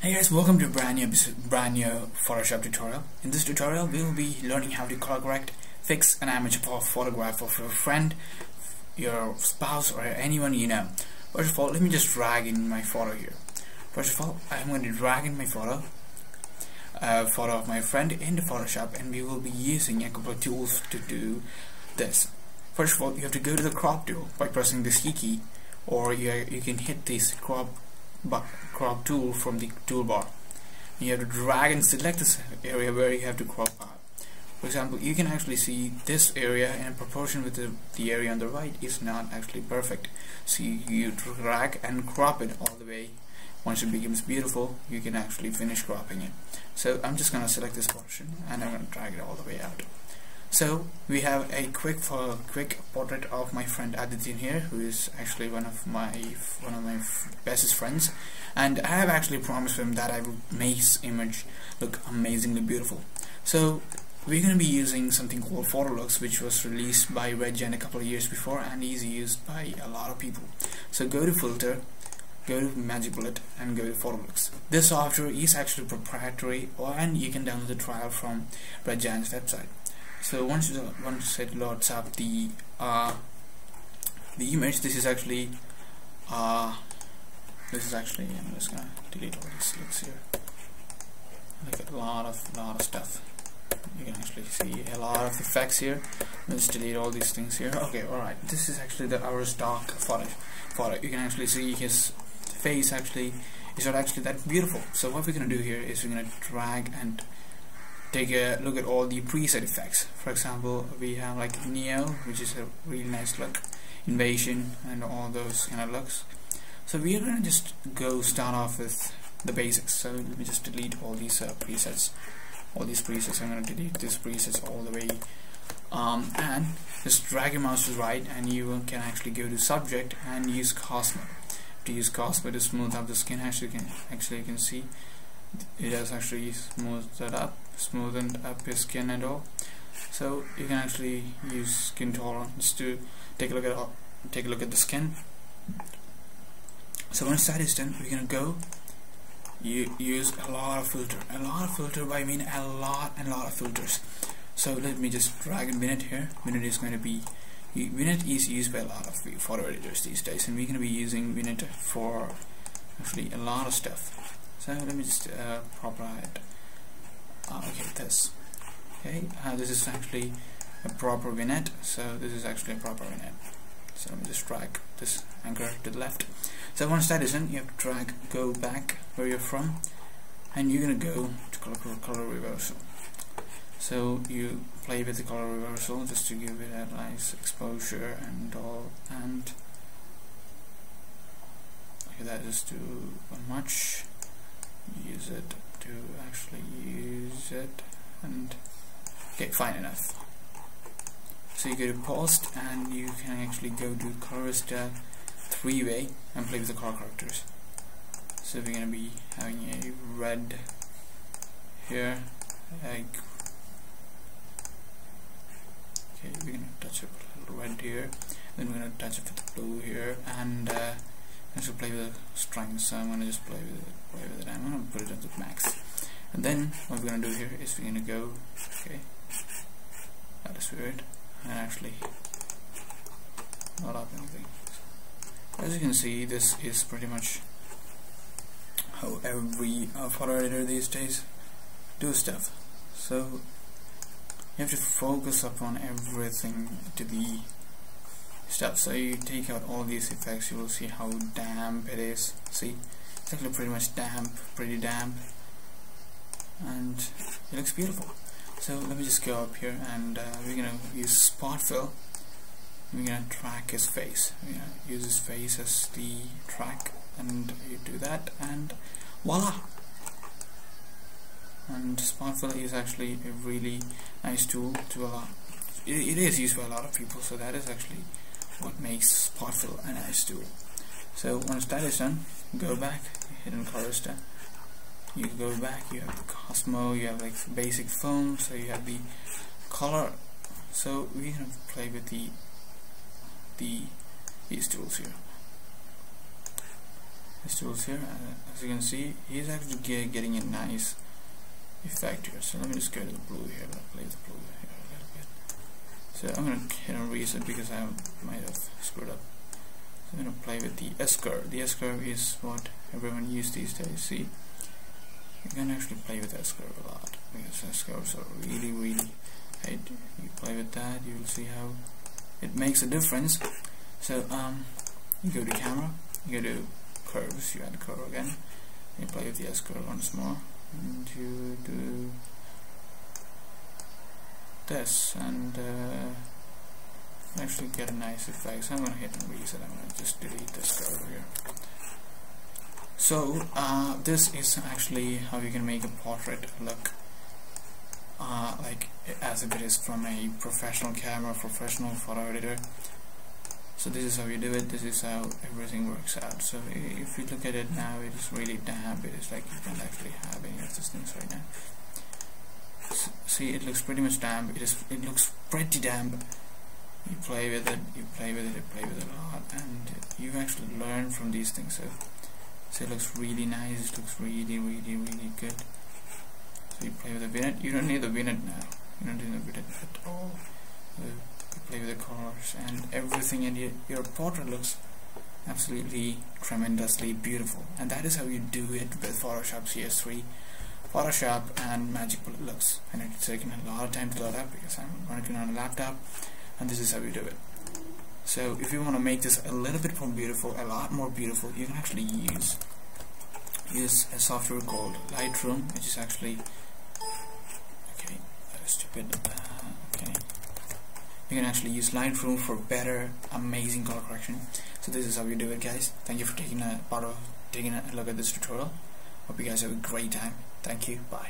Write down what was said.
Hey guys, welcome to a brand new Photoshop tutorial. In this tutorial, we will be learning how to color correct, fix an amateur photograph of your friend, your spouse, or anyone you know. First of all, let me just drag in my photo here. First of all, I'm going to drag in my photo of my friend into Photoshop, and we will be using a couple of tools to do this. First of all, you have to go to the crop tool by pressing the C key, or you can hit this crop tool from the toolbar. You have to drag and select this area where you have to crop out. For example, you can actually see this area in proportion with the area on the right is not actually perfect. So you drag and crop it all the way. Once it becomes beautiful, you can actually finish cropping it. So I'm just going to select this portion and I'm going to drag it all the way out. So we have a quick portrait of my friend Abhi here, who is actually one of my bestest friends, and I have actually promised him that I will make his image look amazingly beautiful. So we're going to be using something called Photolux, which was released by Redgen a couple of years before and is used by a lot of people. So go to Filter, go to Magic Bullet, and go to Photolux. This software is actually proprietary, and you can download the trial from Redgen's website. So once it loads up the image, this is actually I'm just gonna delete all these looks here. Look at a lot of stuff. You can actually see a lot of effects here. Let's delete all these things here. Okay, alright. This is actually our stock photo. You can actually see his face actually is not actually that beautiful. So what we're gonna do here is we're gonna drag and take a look at all the preset effects. For example, we have like Neo, which is a really nice look, Invasion, and all those kind of looks. So we are going to just start off with the basics. So let me just delete all these presets. All these presets, I'm going to delete these presets all the way. And just drag your mouse to the right, and you can actually go to Subject and use Cosmo. To use Cosmo to smooth up the skin, you can see it has actually smoothened up his skin and all. So you can actually use skin tolerance to take a look at the skin. So once that is done, we're gonna go use a lot of filter. I mean a lot of filters. So let me just drag a Vignette here. Vignette is used by a lot of photo editors these days, and we're gonna be using Vignette for actually a lot of stuff. So let me just proper it. Okay, this. Okay, this is actually a proper vignette. So this is actually a proper vignette. So let me just drag this anchor to the left. So once that is in, you have to go back where you're from, and you're gonna go to color reversal. So you play with the color reversal just to give it a nice exposure and all. And okay, that is too much. Use it to actually use it, and okay, fine enough. So you go to Post, and you can actually go to Colorista 3-way and play with the color characters. So we're going to be having a red here, okay, we're going to touch up a little red here, then we're going to touch up with the blue here, and I should play with the strings, so I'm going to just play with it. I'm going to put it at the max. And then what we're going to do here is we're going to go, okay, that is weird, and actually not up anything. As you can see, this is pretty much how every photo editor these days do stuff. So you have to focus upon everything to the stuff. So you take out all these effects, you will see how damp it is. See, it's actually pretty much pretty damp, and it looks beautiful. So let me just go up here, and we're gonna use spot fill. We're gonna track his face. We're gonna use his face as the track, and you do that, and voila! And spot fill is actually a really nice tool to allow. It is used by a lot of people, so that is actually what makes spot fill a nice tool. So once that is done, go back, hit in Colorista. You go back, you have the Cosmo, you have like basic film, so you have the color. So we're gonna play with these tools here. these tools here. As you can see, he's actually getting a nice effect here. So let me just go to the blue here. Let's play the blue here a little bit. So I'm gonna hit on reset because I might have screwed up. So I'm gonna play with the S curve. The S curve is what everyone uses these days. See, you can actually play with S curve a lot because S curves are really tight. You play with that, you will see how it makes a difference. So you go to camera, you go to curves, you add curve again, you play with the S curve once more, and you do this, and actually get a nice effect. So I'm going to hit and reset. I'm going to just delete this curve here. So this is actually how you can make a portrait look like as if it is from a professional camera, professional photo editor. So this is how you do it. This is how everything works out. So if you look at it now, it is really damp. It is like you can't actually have any of these things right now. So, see, it looks pretty much damp. It looks pretty damp. You play with it, you play with it, you play with it a lot, and you actually learn from these things. So it looks really nice. It looks really good. So you play with the vignette. You don't need the vignette now. You don't need the vignette at all. You play with the colors and everything, and your portrait looks absolutely tremendously beautiful. And that is how you do it with Photoshop CS3, Photoshop and Magic Bullet Looks. And it's taken a lot of time to load up because I'm working on a laptop, and this is how you do it. So if you want to make this a little bit more beautiful, a lot more beautiful, you can actually use a software called Lightroom, which is actually stupid. Okay, you can actually use Lightroom for better, amazing color correction. So this is how you do it, guys. Thank you for taking a look at this tutorial. Hope you guys have a great time. Thank you. Bye.